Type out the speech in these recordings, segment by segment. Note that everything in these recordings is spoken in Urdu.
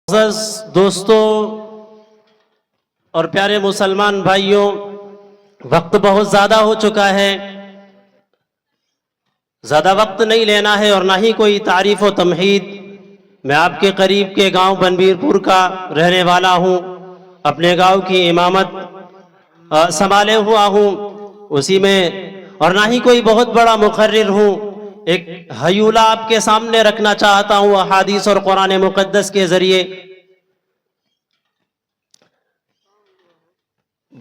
معزز دوستوں اور پیارے مسلمان بھائیوں، وقت بہت زیادہ ہو چکا ہے، زیادہ وقت نہیں لینا ہے اور نہ ہی کوئی تعریف و تمہید۔ میں آپ کے قریب کے گاؤں بنبیر پور کا رہنے والا ہوں، اپنے گاؤں کی امامت سنبھالے ہوا ہوں اسی میں، اور نہ ہی کوئی بہت بڑا مقرر ہوں۔ ایک ہیولہ آپ کے سامنے رکھنا چاہتا ہوں احادیث اور قرآن مقدس کے ذریعے۔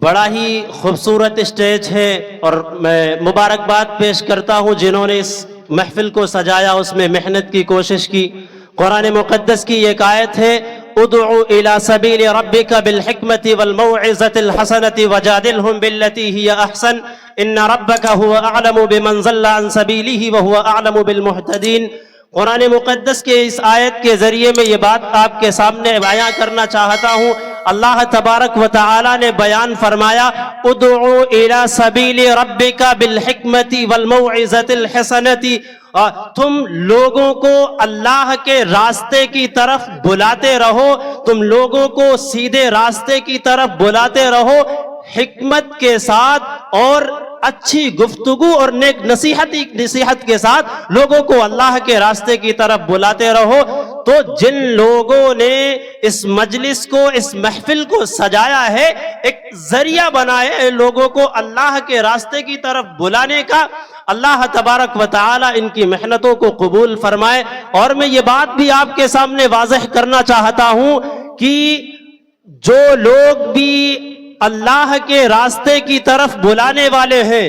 بڑا ہی خوبصورت اسٹیج ہے اور میں مبارکباد پیش کرتا ہوں جنہوں نے اس محفل کو سجایا، اس میں محنت کی کوشش کی۔ قرآن مقدس کی ایک آیت ہے، ادعو الی سبیل ربک بالحکمت والموعظۃ الحسنۃ وجادلہم باللتی ہی احسن ان ربک هو اعلم بمن ضل عن سبیلہ وهو اعلم بالمہتدین۔ قرآن مقدس کے اس آیت کے ذریعے میں یہ بات آپ کے سامنے بیان کرنا چاہتا ہوں۔ اللہ تبارک و تعالی نے بیان فرمایا، ادعو الی سبیل ربک بالحکمت والموعظۃ الحسنۃ، تم لوگوں کو اللہ کے راستے کی طرف بلاتے رہو، تم لوگوں کو سیدھے راستے کی طرف بلاتے رہو، حکمت کے ساتھ اور اچھی گفتگو اور نیک نصیحت کے ساتھ لوگوں کو اللہ کے راستے کی طرف بلاتے رہو۔ تو جن لوگوں نے اس مجلس کو، اس محفل کو سجایا ہے، ایک ذریعہ بنایا ہے لوگوں کو اللہ کے راستے کی طرف بلانے کا، اللہ تبارک و تعالی ان کی محنتوں کو قبول فرمائے۔ اور میں یہ بات بھی آپ کے سامنے واضح کرنا چاہتا ہوں کہ جو لوگ بھی اللہ کے راستے کی طرف بلانے والے ہیں،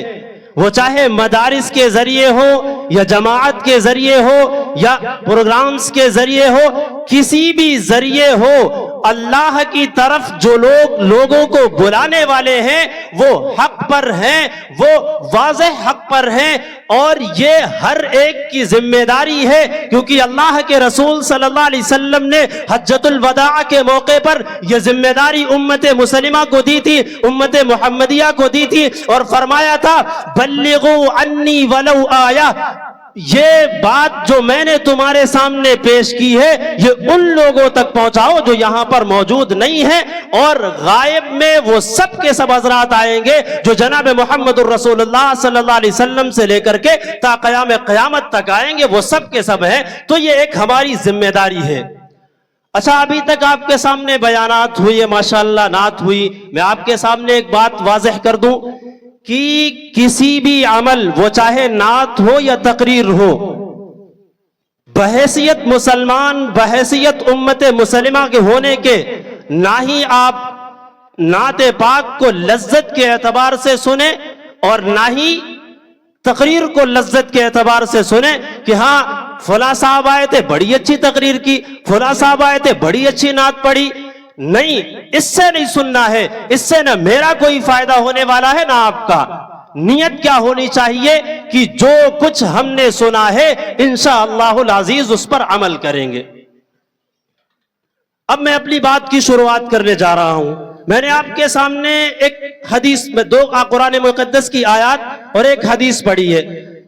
وہ چاہے مدارس کے ذریعے ہو یا جماعت کے ذریعے ہو یا پروگرامز کے ذریعے ہو، کسی بھی ذریعے ہو، اللہ کی طرف جو لوگ لوگوں کو بلانے والے ہیں وہ حق پر ہیں، وہ واضح حق پر ہیں، اور یہ ہر ایک کی ذمہ داری ہے، کیونکہ اللہ کے رسول صلی اللہ علیہ وسلم نے حجۃ الوداع کے موقع پر یہ ذمہ داری امت مسلمہ کو دی تھی، امت محمدیہ کو دی تھی، اور فرمایا تھا بلغوا عنی ولو آیہ، یہ بات جو میں نے تمہارے سامنے پیش کی ہے یہ ان لوگوں تک پہنچاؤ جو یہاں پر موجود نہیں ہیں، اور غائب میں وہ سب کے سب حضرات آئیں گے جو جناب محمد الرسول اللہ صلی اللہ علیہ وسلم سے لے کر کے تا قیام قیامت تک آئیں گے، وہ سب کے سب ہیں۔ تو یہ ایک ہماری ذمہ داری ہے۔ اچھا، ابھی تک آپ کے سامنے بیانات ہوئی، ماشاءاللہ نعت ہوئی، میں آپ کے سامنے ایک بات واضح کر دوں کہ کسی بھی عمل، وہ چاہے نعت ہو یا تقریر ہو، بحیثیت مسلمان، بحیثیت امت مسلمہ کے ہونے کے، نہ ہی آپ نعت پاک کو لذت کے اعتبار سے سنیں اور نہ ہی تقریر کو لذت کے اعتبار سے سنیں کہ ہاں فلاں صاحب آئے تھے بڑی اچھی تقریر کی، فلاں صاحب آئے تھے بڑی اچھی نعت پڑھی۔ نہیں، اس سے نہیں سننا ہے، اس سے نہ میرا کوئی فائدہ ہونے والا ہے نہ آپ کا۔ نیت کیا ہونی چاہیے کہ جو کچھ ہم نے سنا ہے انشاءاللہ العزیز اس پر عمل کریں گے۔ اب میں اپنی بات کی شروعات کرنے جا رہا ہوں۔ میں نے آپ کے سامنے ایک حدیث میں دو قرآن مقدس کی آیات اور ایک حدیث پڑھی ہے۔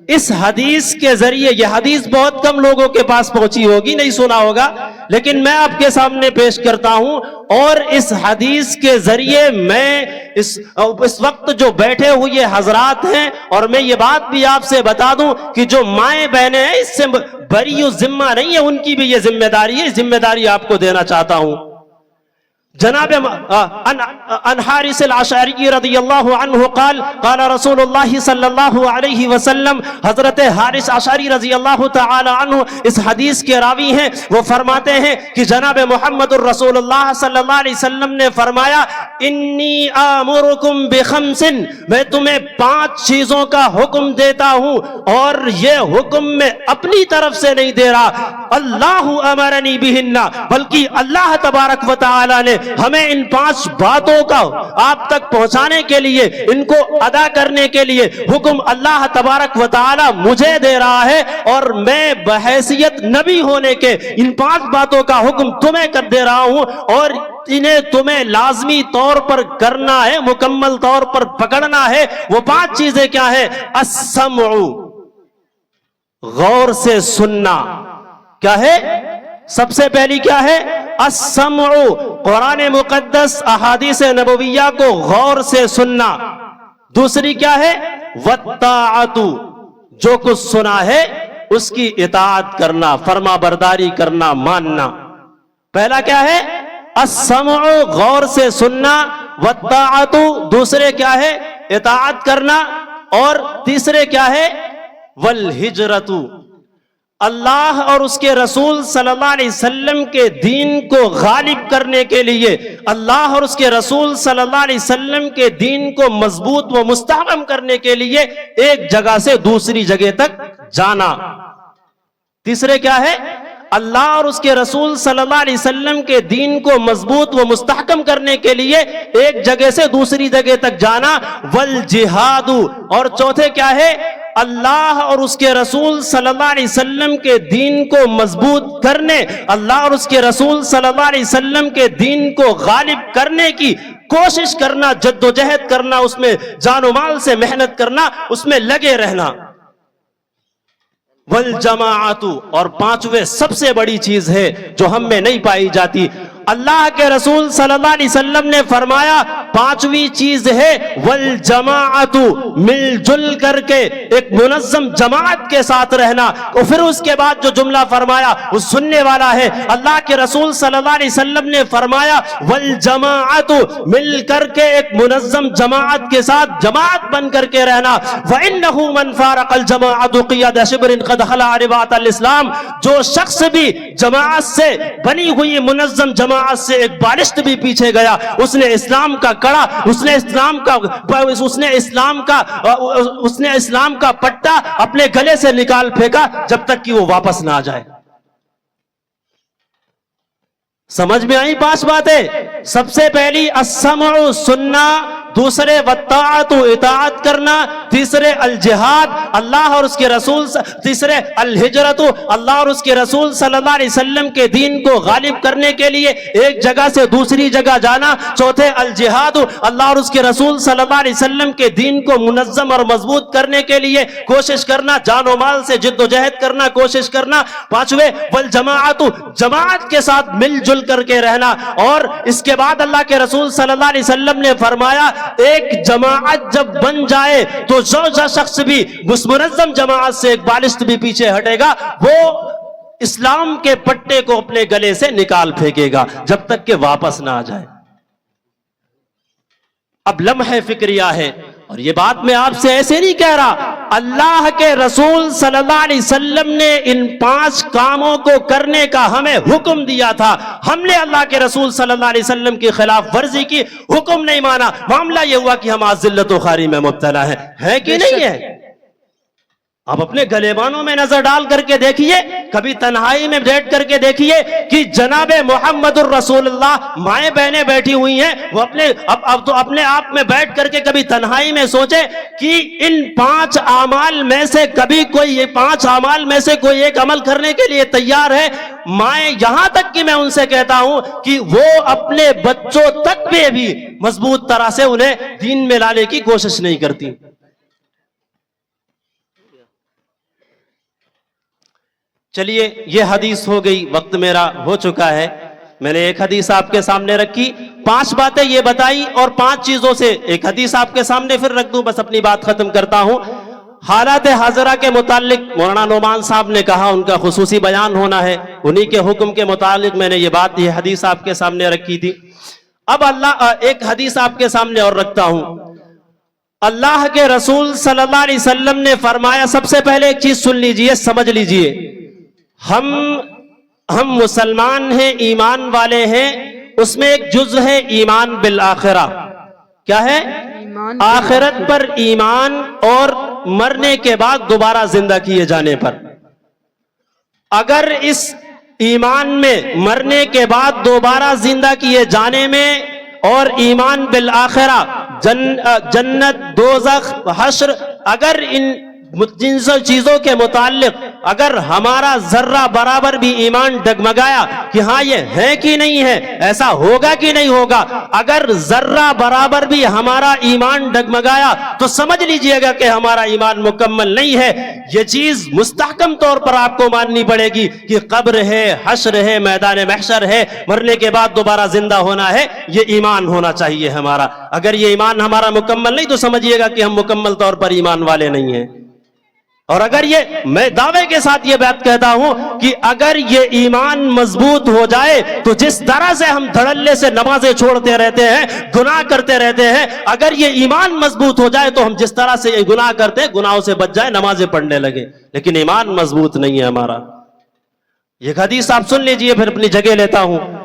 اس حدیث کے ذریعے، یہ حدیث بہت کم لوگوں کے پاس پہنچی ہوگی، نہیں سنا ہوگا، لیکن میں آپ کے سامنے پیش کرتا ہوں، اور اس حدیث کے ذریعے میں اس وقت جو بیٹھے ہوئے حضرات ہیں، اور میں یہ بات بھی آپ سے بتا دوں کہ جو مائیں بہنیں ہیں اس سے بری ذمہ نہیں ہے، ان کی بھی یہ ذمہ داری ہے، ذمہ داری آپ کو دینا چاہتا ہوں۔ جناب عن حارث العشعری رضی اللہ عنہ قال قال رسول اللہ صلی اللہ علیہ وسلم، حضرت حارث عشعری رضی اللہ تعالی عنہ اس حدیث کے راوی ہیں، وہ فرماتے ہیں کہ جناب محمد الرسول اللہ صلی اللہ علیہ وسلم نے فرمایا، انی آمرکم بخمس، میں تمہیں 5 چیزوں کا حکم دیتا ہوں، اور یہ حکم میں اپنی طرف سے نہیں دے رہا، اللہ امرنی بہن، بلکہ اللہ تبارک و تعالی نے ہمیں ان 5 باتوں کا آپ تک پہنچانے کے لیے، ان کو ادا کرنے کے لیے حکم اللہ تبارک و تعالی مجھے دے رہا ہے، اور میں بحیثیت نبی ہونے کے ان 5 باتوں کا حکم تمہیں کر دے رہا ہوں، اور انہیں تمہیں لازمی طور پر کرنا ہے، مکمل طور پر پکڑنا ہے۔ وہ 5 چیزیں کیا ہے؟ السمع، غور سے سننا، کیا ہے؟ سب سے پہلی کیا ہے؟ السمع، قرآن مقدس احادیث نبویہ کو غور سے سننا۔ دوسری کیا ہے؟ والطاعت، جو کچھ سنا ہے اس کی اطاعت کرنا، فرما برداری کرنا، ماننا۔ پہلا کیا ہے؟ السمع، غور سے سننا، والطاعت، دوسرے کیا ہے؟ اطاعت کرنا، اور تیسرے کیا ہے؟ والہجرت، اللہ اور اس کے رسول صلی اللہ علیہ وسلم کے دین کو غالب کرنے کے لیے، اللہ اور اس کے رسول صلی اللہ علیہ وسلم کے دین کو مضبوط و مستحکم کرنے کے لیے ایک جگہ سے دوسری جگہ تک جانا۔ تیسرے کیا ہے؟ اللہ اور اس کے رسول صلی اللہ علیہ وسلم کے دین کو مضبوط و مستحکم کرنے کے لیے ایک جگہ سے دوسری جگہ تک جانا۔ والجہاد، اور چوتھے کیا ہے؟ اللہ اور اس کے رسول صلی اللہ علیہ وسلم کے دین کو مضبوط کرنے، اللہ اور اس کے رسول صلی اللہ علیہ وسلم کے دین کو غالب کرنے کی کوشش کرنا، جد و جہد کرنا، اس میں جان و مال سے محنت کرنا، اس میں لگے رہنا۔ والجماعت، اور پانچویں سب سے بڑی چیز ہے جو ہم میں نہیں پائی جاتی، اللہ کے رسول صلی اللہ علیہ وسلم نے فرمایا پانچویں چیز ہے والجماعت، مل جل کر کے ایک منظم جماعت کے ساتھ رہنا۔ اور پھر اس کے بعد جو جملہ فرمایا وہ سننے والا ہے، اللہ کے رسول صلی اللہ علیہ وسلم نے فرمایا والجماعت، مل کر کے ایک منظم جماعت کے ساتھ جماعت بن کر کے رہنا۔ وَإِنَّهُ مَنْ فَارَقَ الْجَمَاعَةُ قِيَادَ شِبْرٍ قَدْ خَلَعَ رِبَاطَ الْإِسْلَامِ، جو شخص بھی جماعت سے بنی ہوئی منظم جماعت سے ایک بالشت بھی پیچھے گیا، اس نے اسلام کا کڑا، اس نے اسلام کا پٹا اپنے گلے سے نکال پھینکا جب تک کہ وہ واپس نہ آ جائے۔ سمجھ میں آئی پانچ باتیں؟ سب سے پہلی السمع، سننا، دوسرے والطاعت، اطاعت کرنا، تیسرے الجہاد، اللہ اور اس کے رسول، تیسرے الہجرت، اللہ اور اس کے رسول صلی اللہ علیہ وسلم کے دین کو غالب کرنے کے لیے ایک جگہ سے دوسری جگہ جانا، چوتھے الجہاد، اللہ اور اس کے رسول صلی اللہ علیہ وسلم کے دین کو منظم اور مضبوط کرنے کے لیے کوشش کرنا، جان و مال سے جد و جہد کرنا، کوشش کرنا، پانچویں والجماعت، جماعت کے ساتھ مل جل کر کے رہنا۔ اور اس کے بعد اللہ کے رسول صلی اللہ علیہ وسلم نے فرمایا ایک جماعت جب بن جائے تو جو شخص بھی اس منظم جماعت سے ایک بالشت بھی پیچھے ہٹے گا وہ اسلام کے پٹے کو اپنے گلے سے نکال پھینکے گا جب تک کہ واپس نہ آ جائے۔ اب لمحہ فکریہ ہے، اور یہ بات میں آپ سے ایسے نہیں کہہ رہا، اللہ کے رسول صلی اللہ علیہ وسلم نے ان پانچ کاموں کو کرنے کا ہمیں حکم دیا تھا، ہم نے اللہ کے رسول صلی اللہ علیہ وسلم کی خلاف ورزی کی، حکم نہیں مانا، معاملہ یہ ہوا کہ ہم آج ذلت و خواری میں مبتلا ہیں، ہے کہ نہیں ہے؟ آپ اپنے گلیبانوں میں نظر ڈال کر کے دیکھیے، کبھی تنہائی میں بیٹھ کر کے دیکھیے کہ جناب محمد الرسول اللہ مائیں بہنیں بیٹھی ہوئی ہیں، وہ اب تو اپنے آپ میں بیٹھ کر کے کبھی تنہائی میں سوچے کہ ان پانچ اعمال میں سے کبھی کوئی، یہ پانچ اعمال میں سے کوئی ایک عمل کرنے کے لیے تیار ہے؟ مائیں یہاں تک کہ میں ان سے کہتا ہوں کہ وہ اپنے بچوں تک پہ بھی مضبوط طرح سے انہیں دین میں لانے کی کوشش نہیں کرتی۔ چلیے یہ حدیث ہو گئی، وقت میرا ہو چکا ہے، میں نے ایک حدیث آپ کے سامنے رکھی، پانچ باتیں یہ بتائی، اور پانچ چیزوں سے ایک حدیث آپ کے سامنے پھر رکھ دوں، بس اپنی بات ختم کرتا ہوں۔ حالات حاضرہ کے متعلق مولانا نعمان صاحب نے کہا ان کا خصوصی بیان ہونا ہے، انہی کے حکم کے متعلق میں نے یہ حدیث آپ کے سامنے رکھی تھی۔ اب ایک حدیث آپ کے سامنے اور رکھتا ہوں۔ اللہ کے رسول صلی اللہ علیہ وسلم نے فرمایا، سب سے پہلے ایک چیز سن لیجئے، سمجھ لیجئے، ہم مسلمان ہیں، ایمان والے ہیں، اس میں ایک جز ہے ایمان بالآخرہ۔ کیا ہے؟ آخرت پر ایمان اور مرنے کے بعد دوبارہ زندہ کیے جانے پر۔ اگر اس ایمان میں مرنے کے بعد دوبارہ زندہ کیے جانے میں اور ایمان بالآخرہ، جنت، دوزخ، حشر، اگر ان جن چیزوں کے متعلق اگر ہمارا ذرہ برابر بھی ایمان ڈگمگایا کہ ہاں یہ ہے کہ نہیں ہے، ایسا ہوگا کہ نہیں ہوگا، اگر ذرہ برابر بھی ہمارا ایمان ڈگمگایا تو سمجھ لیجئے گا کہ ہمارا ایمان مکمل نہیں ہے۔ یہ چیز مستحکم طور پر آپ کو ماننی پڑے گی کہ قبر ہے، حشر ہے، میدان محشر ہے، مرنے کے بعد دوبارہ زندہ ہونا ہے، یہ ایمان ہونا چاہیے ہمارا۔ اگر یہ ایمان ہمارا مکمل نہیں تو سمجھیے گا کہ ہم مکمل طور پر ایمان والے نہیں ہیں۔ اور اگر یہ میں دعوے کے ساتھ یہ بات کہتا ہوں کہ اگر یہ ایمان مضبوط ہو جائے تو جس طرح سے ہم دھڑلے سے نمازیں چھوڑتے رہتے ہیں، گناہ کرتے رہتے ہیں، اگر یہ ایمان مضبوط ہو جائے تو ہم جس طرح سے یہ گناہ کرتے ہیں گناہوں سے بچ جائے، نمازیں پڑھنے لگے، لیکن ایمان مضبوط نہیں ہے ہمارا۔ یہ حدیث آپ سن لیجئے، پھر اپنی جگہ لیتا ہوں۔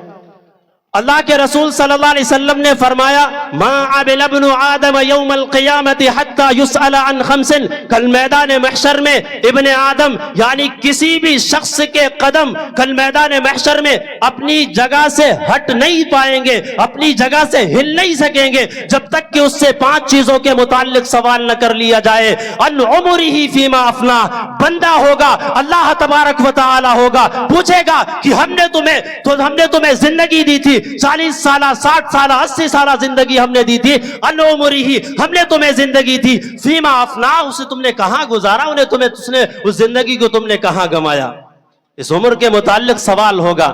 اللہ کے رسول صلی اللہ علیہ وسلم نے فرمایا ما عمل ابن آدم یوم القیامت حتی یسأل عن خمس، کل میدان محشر میں ابن آدم یعنی کسی بھی شخص کے قدم کل میدان محشر میں اپنی جگہ سے ہٹ نہیں پائیں گے، اپنی جگہ سے ہل نہیں سکیں گے جب تک کہ اس سے 5 چیزوں کے متعلق سوال نہ کر لیا جائے۔ ان عمرہ فیما افنا، بندہ ہوگا، اللہ تبارک و تعالی ہوگا، پوچھے گا کہ ہم نے تمہیں زندگی دی تھی، 40 سالہ 60 سالہ 80 سالہ زندگی ہم نے دی تھی، ان عمرہ، ہم نے تمہیں زندگی دی، فیما افنا، اسے تم نے کہاں گزارا، اس زندگی کو تم نے کہاں گمایا۔ اس عمر کے متعلق سوال ہوگا۔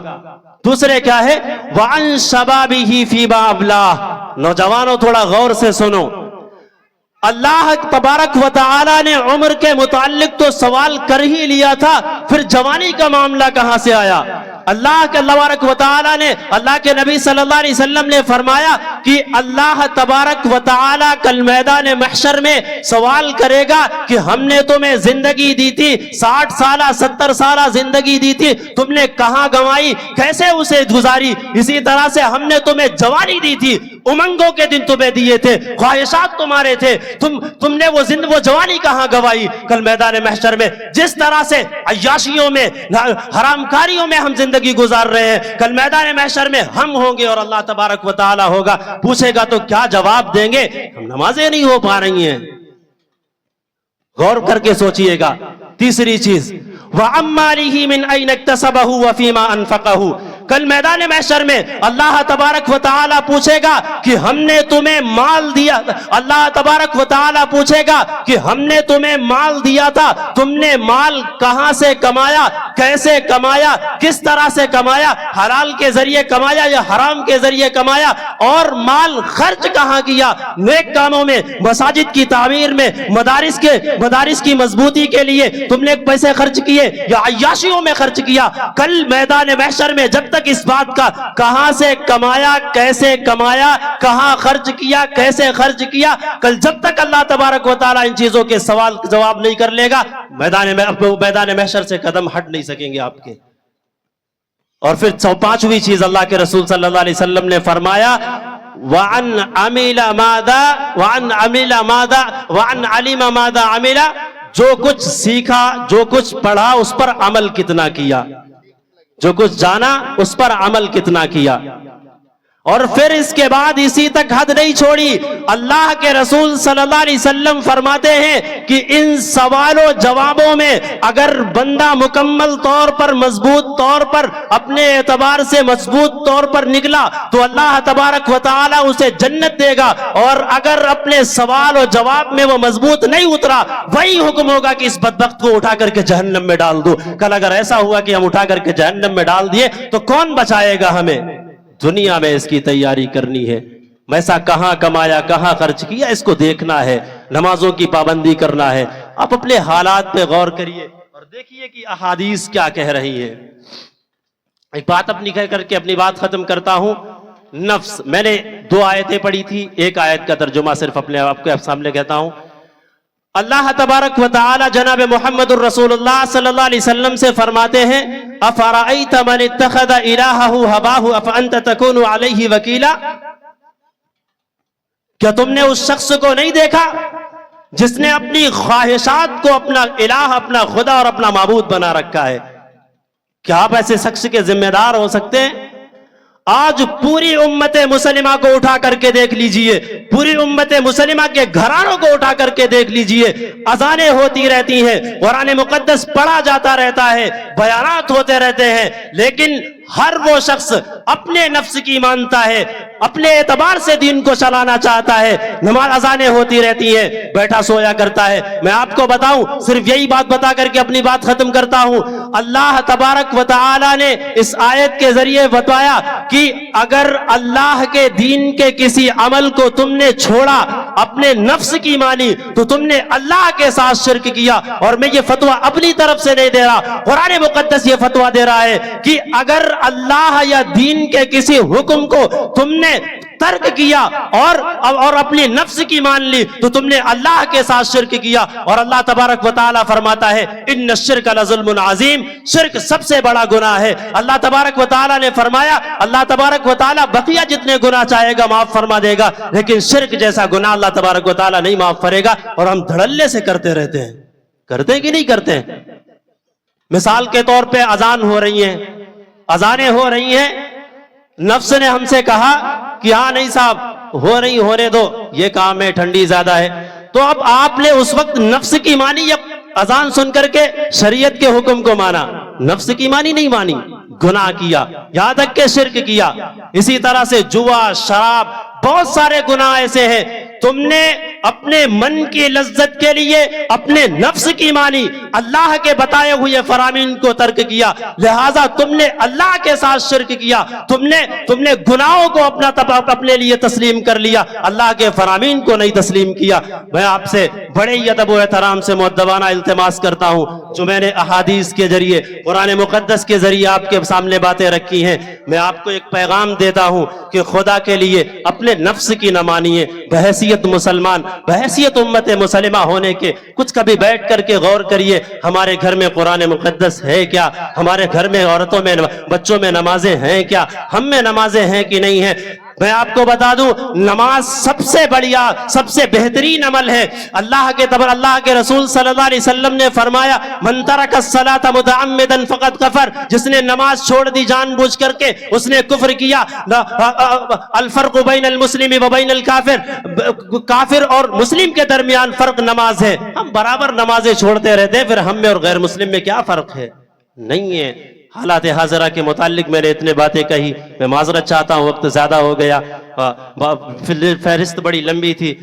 دوسرے کیا ہے، وعن شبابہ فیما ابلاہ، نوجوانوں تھوڑا غور سے سنو، اللہ تبارک و تعالی نے عمر کے متعلق تو سوال کر ہی لیا تھا، پھر جوانی کا معاملہ کہاں سے آیا؟ اللہ تبارک و تعالی نے، اللہ کے نبی صلی اللہ علیہ وسلم نے فرمایا کہ اللہ تبارک و تعالی کل میدان محشر میں سوال کرے گا کہ ہم نے تمہیں زندگی دی تھی، 60 سالہ 70 سالہ زندگی دی تھی، تم نے کہاں گنوائی، کیسے اسے گزاری؟ اسی طرح سے ہم نے تمہیں جوانی دی تھی، امنگوں کے دن تمہیں دیے تھے، خواہشات تمہارے تھے، تم نے وہ جوانی کہاں گوائی؟ کل میدان محشر میں جس طرح سے عیاشیوں میں، حرام کاریوں میں ہم زندگی گزار رہے ہیں، کل میدان محشر میں ہم ہوں گے اور اللہ تبارک و تعالی ہوگا، پوچھے گا تو کیا جواب دیں گے؟ ہم نمازیں نہیں ہو پا رہی ہیں۔ غور کر کے سوچئے گا۔ تیسری چیز، وَعَمَّالِهِ مِنْ أَيْنَ اكْتَسَبَهُ وَفِيمَا أَنفَقَهُ، کل میدان محشر میں اللہ تبارک و تعالی پوچھے گا کہ ہم نے تمہیں مال دیا، اللہ تبارک و تعالی پوچھے گا کہ ہم نے تمہیں مال دیا تھا، تم نے مال کہاں سے کمایا، کیسے کمایا، کس طرح سے کمایا، حلال کے ذریعے کمایا یا حرام کے ذریعے کمایا، اور مال خرچ کہاں کیا، نیک کاموں میں، مساجد کی تعمیر میں، مدارس کی مضبوطی کے لیے تم نے پیسے خرچ کیے یا عیاشیوں میں خرچ کیا؟ کل میدان محشر میں جب تک اس بات کا کہاں سے کمایا، کیسے کمایا، کہاں خرچ کیا، کیسے خرچ کیا، کل جب تک اللہ تبارک و تعالی ان چیزوں کے سوال جواب نہیں کر لے گا، میدان محشر سے قدم ہٹ نہیں سکیں گے آپ کے۔ اور پھر 5ویں چیز اللہ کے رسول صلی اللہ علیہ وسلم نے فرمایا وَعَنْ عَمِلَ مَاذَا عَمِلَ، جو کچھ سیکھا، جو کچھ پڑھا، اس پر عمل کتنا کیا، جو کچھ جانا اس پر عمل کتنا کیا۔ اور پھر اس کے بعد اسی تک حد نہیں چھوڑی، اللہ کے رسول صلی اللہ علیہ وسلم فرماتے ہیں کہ ان سوال و جوابوں میں اگر بندہ مکمل طور پر، مضبوط طور پر، اپنے اعتبار سے مضبوط طور پر نکلا تو اللہ تبارک و تعالی اسے جنت دے گا، اور اگر اپنے سوال و جواب میں وہ مضبوط نہیں اترا، وہی حکم ہوگا کہ اس بدبخت کو اٹھا کر کے جہنم میں ڈال دو۔ کل اگر ایسا ہوا کہ ہم اٹھا کر کے جہنم میں ڈال دیے تو کون بچائے گا ہمیں؟ دنیا میں اس کی تیاری کرنی ہے، پیسہ کہاں کمایا، کہاں خرچ کیا، اس کو دیکھنا ہے، نمازوں کی پابندی کرنا ہے۔ آپ اپنے حالات پہ غور کریے اور دیکھیے کہ احادیث کیا کہہ رہی ہے۔ ایک بات اپنی کہہ کر کے اپنی بات ختم کرتا ہوں۔ نفس، میں نے 2 آیتیں پڑھی تھی، ایک آیت کا ترجمہ صرف اپنے آپ کے سامنے کہتا ہوں۔ اللہ تبارک و تعالی جناب محمد الرسول اللہ صلی اللہ علیہ وسلم سے فرماتے ہیں افرأیت من اتخذ الہہ ہواہ افانت تکون علیہ وکیلا، کیا تم نے اس شخص کو نہیں دیکھا جس نے اپنی خواہشات کو اپنا الہ، اپنا خدا اور اپنا معبود بنا رکھا ہے؟ کیا آپ ایسے شخص کے ذمہ دار ہو سکتے ہیں؟ آج پوری امت مسلمہ کو اٹھا کر کے دیکھ لیجئے، پوری امت مسلمہ کے گھرانوں کو اٹھا کر کے دیکھ لیجئے، اذانیں ہوتی رہتی ہیں، قرآن مقدس پڑھا جاتا رہتا ہے، بیانات ہوتے رہتے ہیں، لیکن ہر وہ شخص اپنے نفس کی مانتا ہے، اپنے اعتبار سے دین کو چلانا چاہتا ہے، نماز اذانیں ہوتی رہتی ہیں، بیٹھا سویا کرتا ہے۔ میں آپ کو بتاؤں، صرف یہی بات بتا کر کے اپنی بات ختم کرتا ہوں، اللہ تبارک و تعالی نے اس آیت کے ذریعے بتایا کہ اگر اللہ کے دین کے کسی عمل کو تم نے چھوڑا، اپنے نفس کی مانی، تو تم نے اللہ کے ساتھ شرک کیا۔ اور میں یہ فتویٰ اپنی طرف سے نہیں دے رہا، قرآن مقدس یہ فتویٰ دے رہا ہے کہ اگر اللہ یا دین کے کسی حکم کو تم نے ترک کیا اور اپنی نفس کی مان لی، تو تم نے اللہ کے ساتھ شرک کیا۔ اور اللہ تبارک و تعالی فرماتا ہے ان الشرک لظلم عظیم، شرک سب سے بڑا گناہ ہے۔ اللہ تبارک و تعالی نے فرمایا، اللہ تبارک و تعالی بقیہ جتنے گناہ چاہے گا معاف فرما دے گا، لیکن شرک جیسا گناہ اللہ تبارک و تعالی نہیں معاف کرے گا، اور ہم دھڑلے سے کرتے رہتے ہیں۔ کرتے کہ نہیں کرتے؟ مثال کے طور پہ اذان ہو رہی ہیں، اذانیں ہو رہی ہیں، نفس نے ہم سے کہا کہ ہاں نہیں صاحب ہو رہی، ہونے دو، یہ کام ہے، ٹھنڈی زیادہ ہے، تو اب آپ نے اس وقت نفس کی مانی یا اذان سن کر کے شریعت کے حکم کو مانا؟ نفس کی مانی نہیں مانی، گناہ کیا، یہاں تک کہ شرک کیا۔ اسی طرح سے جوا، شراب، بہت سارے گناہ ایسے ہیں، تم نے اپنے من کی لذت کے لیے اپنے نفس کی مانی، اللہ کے بتائے ہوئے فرامین کو ترک کیا، لہٰذا تم نے اللہ کے ساتھ شرک کیا، تم نے گناہوں کو اپنے لیے تسلیم کر لیا، اللہ کے فرامین کو نہیں تسلیم کیا۔ میں آپ سے بڑے ہی ادب و احترام سے مؤدبانہ التماس کرتا ہوں، جو میں نے احادیث کے ذریعے، قرآن مقدس کے ذریعے آپ کے سامنے باتیں رکھی ہیں، میں آپ کو ایک پیغام دیتا ہوں کہ خدا کے لیے اپنے نفس کی نہ مانیے، بحیثیت مسلمان، بحیثیت امت مسلمہ ہونے کے کچھ کبھی بیٹھ کر کے غور کریے، ہمارے گھر میں قرآن مقدس ہے کیا؟ ہمارے گھر میں عورتوں میں، بچوں میں نمازیں ہیں کیا؟ ہم میں نمازیں ہیں کہ نہیں ہیں؟ میں آپ کو بتا دوں، نماز سب سے بڑھیا، سب سے بہترین عمل ہے۔ اللہ کے رسول صلی اللہ علیہ وسلم نے فرمایا من ترک الصلاۃ متعمدا فقد کفر، جس نے نماز چھوڑ دی جان بوجھ کر کے، اس نے کفر کیا۔ الفرق بین المسلم و بین الکافر، کافر اور مسلم کے درمیان فرق نماز ہے۔ ہم برابر نمازیں چھوڑتے رہتے ہیں، پھر ہم میں اور غیر مسلم میں کیا فرق ہے؟ نہیں ہے۔ حالات حاضرہ کے متعلق میں نے اتنے باتیں کہی، میں معذرت چاہتا ہوں، وقت زیادہ ہو گیا، فہرست بڑی لمبی تھی،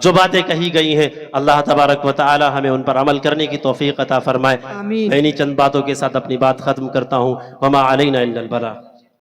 جو باتیں کہی گئی ہیں اللہ تبارک و تعالی ہمیں ان پر عمل کرنے کی توفیق عطا فرمائے۔ میں انہی چند باتوں کے ساتھ اپنی بات ختم کرتا ہوں، وما علینا الا البلاغ۔